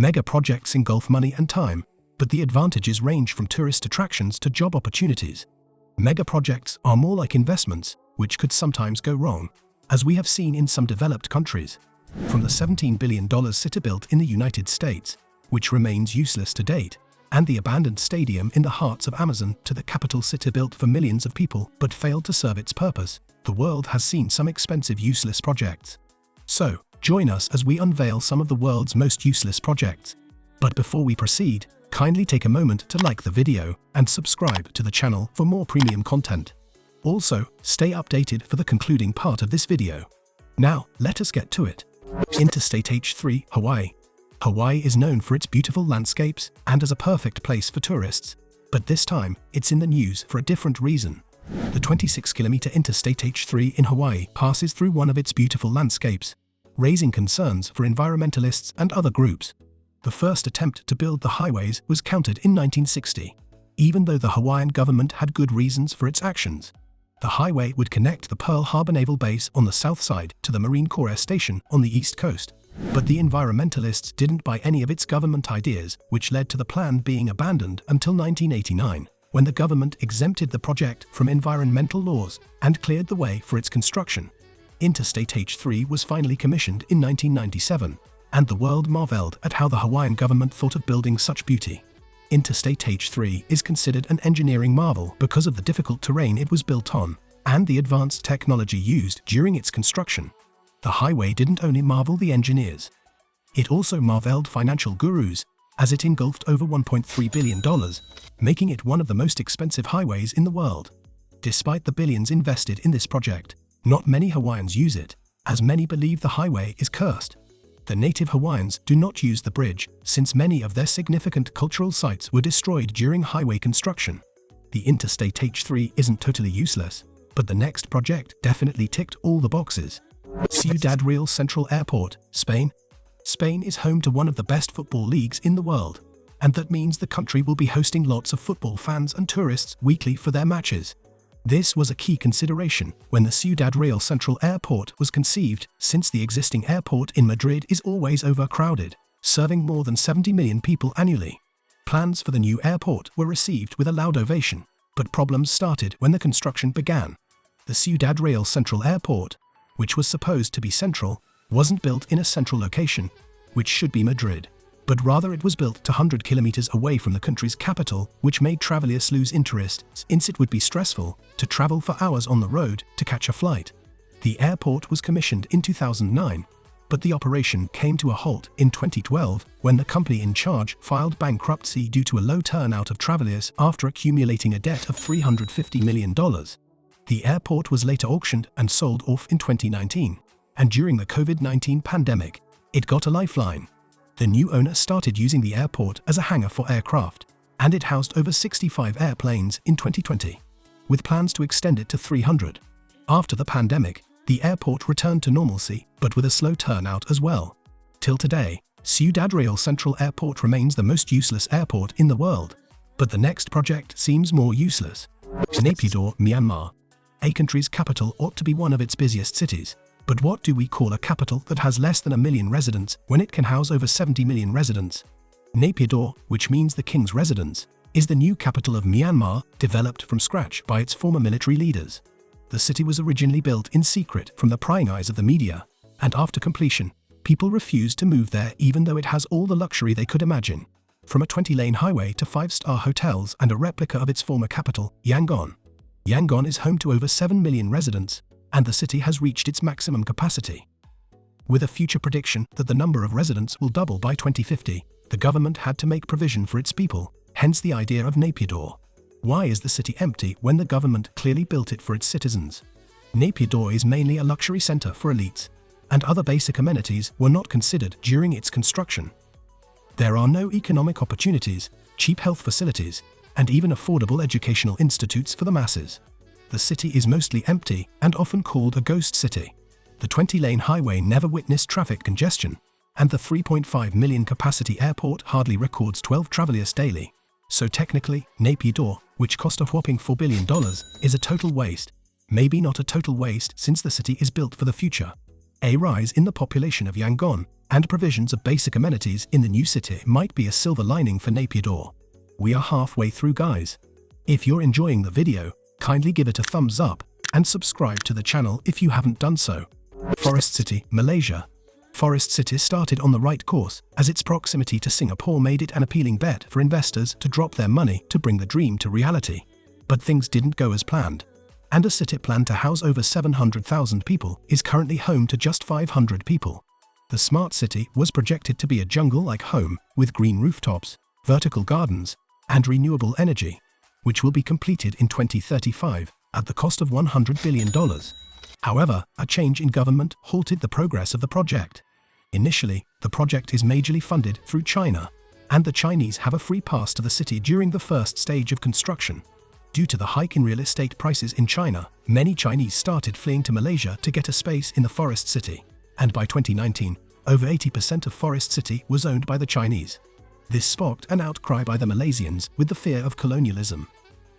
Mega projects engulf money and time, but the advantages range from tourist attractions to job opportunities. Mega projects are more like investments, which could sometimes go wrong, as we have seen in some developed countries. From the $17 billion city built in the United States, which remains useless to date, and the abandoned stadium in the hearts of Amazon to the capital city built for millions of people but failed to serve its purpose, the world has seen some expensive useless projects. So, join us as we unveil some of the world's most useless projects. But before we proceed, kindly take a moment to like the video and subscribe to the channel for more premium content. Also, stay updated for the concluding part of this video. Now, let us get to it. Interstate H3, Hawaii. Hawaii is known for its beautiful landscapes and as a perfect place for tourists, but this time, it's in the news for a different reason. The 26-kilometer Interstate H3 in Hawaii passes through one of its beautiful landscapes, raising concerns for environmentalists and other groups. The first attempt to build the highways was countered in 1960, even though the Hawaiian government had good reasons for its actions. The highway would connect the Pearl Harbor Naval Base on the south side to the Marine Corps Air Station on the east coast. But the environmentalists didn't buy any of its government ideas, which led to the plan being abandoned until 1989, when the government exempted the project from environmental laws and cleared the way for its construction. Interstate H3 was finally commissioned in 1997, and the world marveled at how the Hawaiian government thought of building such beauty. Interstate H3 is considered an engineering marvel because of the difficult terrain it was built on and the advanced technology used during its construction. The highway didn't only marvel the engineers. It also marveled financial gurus, as it engulfed over $1.3 billion, making it one of the most expensive highways in the world. Despite the billions invested in this project, not many Hawaiians use it, as many believe the highway is cursed. The native Hawaiians do not use the bridge, since many of their significant cultural sites were destroyed during highway construction. The Interstate H3 isn't totally useless, but the next project definitely ticked all the boxes. Ciudad Real Central Airport, Spain. Spain is home to one of the best football leagues in the world, and that means the country will be hosting lots of football fans and tourists weekly for their matches. This was a key consideration when the Ciudad Real Central Airport was conceived, since the existing airport in Madrid is always overcrowded, serving more than 70 million people annually. Plans for the new airport were received with a loud ovation, but problems started when the construction began. The Ciudad Real Central Airport, which was supposed to be central, wasn't built in a central location, which should be Madrid, but rather it was built 100 kilometers away from the country's capital, which made travelers lose interest, since it would be stressful to travel for hours on the road to catch a flight. The airport was commissioned in 2009, but the operation came to a halt in 2012 when the company in charge filed bankruptcy due to a low turnout of travelers after accumulating a debt of $350 million. The airport was later auctioned and sold off in 2019, and during the COVID-19 pandemic, it got a lifeline. The new owner started using the airport as a hangar for aircraft, and it housed over 65 airplanes in 2020, with plans to extend it to 300. After the pandemic, the airport returned to normalcy, but with a slow turnout as well. Till today, Ciudad Real Central Airport remains the most useless airport in the world, but the next project seems more useless. Naypyidaw, Myanmar. A country's capital ought to be one of its busiest cities, but what do we call a capital that has less than 1 million residents when it can house over 70 million residents? Naypyidaw, which means the king's residence, is the new capital of Myanmar, developed from scratch by its former military leaders. The city was originally built in secret from the prying eyes of the media, and after completion, people refused to move there even though it has all the luxury they could imagine, from a 20-lane highway to 5-star hotels and a replica of its former capital, Yangon. Yangon is home to over 7 million residents, and the city has reached its maximum capacity. With a future prediction that the number of residents will double by 2050, the government had to make provision for its people, hence the idea of Naypyidaw. Why is the city empty when the government clearly built it for its citizens? Naypyidaw is mainly a luxury center for elites, and other basic amenities were not considered during its construction. There are no economic opportunities, cheap health facilities, and even affordable educational institutes for the masses. The city is mostly empty and often called a ghost city. The 20-lane highway never witnessed traffic congestion, and the 3.5 million capacity airport hardly records 12 travelers daily. So technically, Naypyidaw, which cost a whopping $4 billion, is a total waste. Maybe not a total waste since the city is built for the future. A rise in the population of Yangon and provisions of basic amenities in the new city might be a silver lining for Naypyidaw. We are halfway through, guys. If you're enjoying the video, kindly give it a thumbs up and subscribe to the channel if you haven't done so. Forest City, Malaysia. Forest City started on the right course as its proximity to Singapore made it an appealing bet for investors to drop their money to bring the dream to reality. But things didn't go as planned, and a city planned to house over 700,000 people is currently home to just 500 people. The smart city was projected to be a jungle-like home with green rooftops, vertical gardens, and renewable energy, which will be completed in 2035 at the cost of $100 billion. However, a change in government halted the progress of the project. Initially, the project is majorly funded through China, and the Chinese have a free pass to the city during the first stage of construction. Due to the hike in real estate prices in China, many Chinese started fleeing to Malaysia to get a space in the Forest City, and by 2019, over 80% of Forest City was owned by the Chinese. This sparked an outcry by the Malaysians with the fear of colonialism.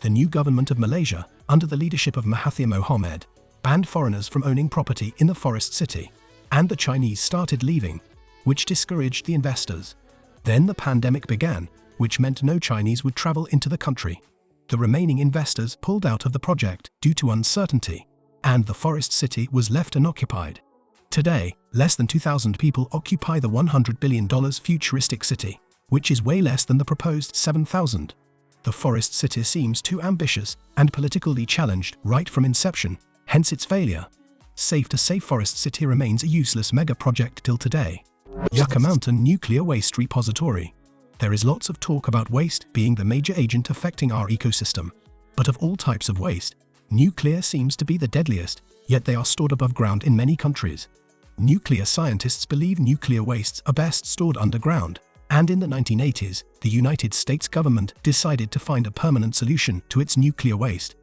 The new government of Malaysia, under the leadership of Mahathir Mohamad, banned foreigners from owning property in the Forest City, and the Chinese started leaving, which discouraged the investors. Then the pandemic began, which meant no Chinese would travel into the country. The remaining investors pulled out of the project due to uncertainty, and the Forest City was left unoccupied. Today, less than 2,000 people occupy the $100 billion futuristic city, which is way less than the proposed 7,000. The Forest City seems too ambitious and politically challenged right from inception, hence its failure. Safe to say Forest City remains a useless mega project till today. Yucca Mountain Nuclear Waste Repository. There is lots of talk about waste being the major agent affecting our ecosystem. But of all types of waste, nuclear seems to be the deadliest, yet they are stored above ground in many countries. Nuclear scientists believe nuclear wastes are best stored underground, and in the 1980s, the United States government decided to find a permanent solution to its nuclear waste.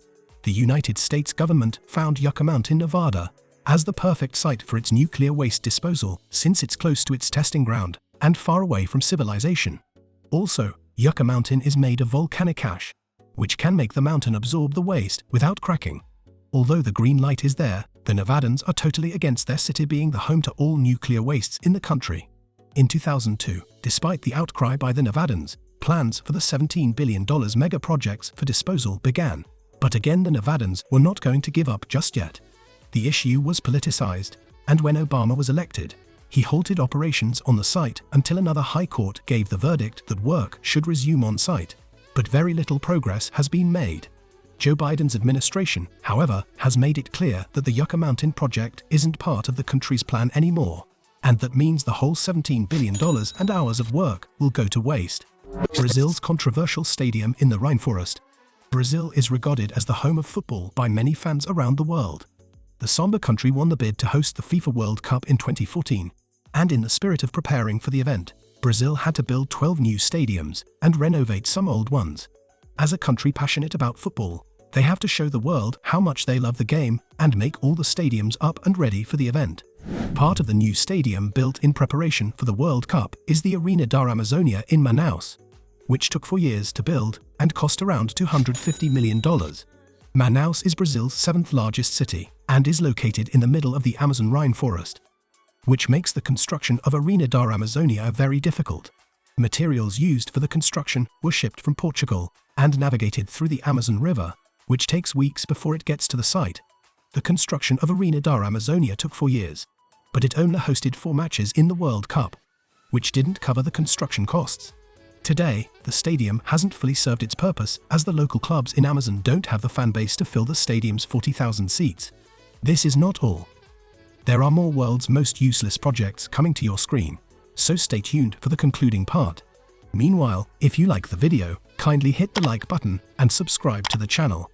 The United States government found Yucca Mountain, Nevada, as the perfect site for its nuclear waste disposal since it's close to its testing ground and far away from civilization. Also, Yucca Mountain is made of volcanic ash, which can make the mountain absorb the waste without cracking. Although the green light is there, the Nevadans are totally against their city being the home to all nuclear wastes in the country. In 2002, despite the outcry by the Nevadans, plans for the $17 billion mega projects for disposal began. But again, the Nevadans were not going to give up just yet. The issue was politicized, and when Obama was elected, he halted operations on the site until another high court gave the verdict that work should resume on site. But very little progress has been made. Joe Biden's administration, however, has made it clear that the Yucca Mountain project isn't part of the country's plan anymore, and that means the whole $17 billion and hours of work will go to waste. Brazil's controversial stadium in the rainforest. Brazil is regarded as the home of football by many fans around the world. The Samba country won the bid to host the FIFA World Cup in 2014, and in the spirit of preparing for the event, Brazil had to build 12 new stadiums and renovate some old ones. As a country passionate about football, they have to show the world how much they love the game and make all the stadiums up and ready for the event. Part of the new stadium built in preparation for the World Cup is the Arena da Amazônia in Manaus, which took 4 years to build and cost around $250 million. Manaus is Brazil's 7th largest city and is located in the middle of the Amazon rainforest, which makes the construction of Arena da Amazônia very difficult. Materials used for the construction were shipped from Portugal and navigated through the Amazon River, which takes weeks before it gets to the site. The construction of Arena da Amazônia took 4 years, but it only hosted 4 matches in the World Cup, which didn't cover the construction costs. Today, the stadium hasn't fully served its purpose as the local clubs in Amazon don't have the fan base to fill the stadium's 40,000 seats. This is not all. There are more world's most useless projects coming to your screen, so stay tuned for the concluding part. Meanwhile, if you like the video, kindly hit the like button and subscribe to the channel.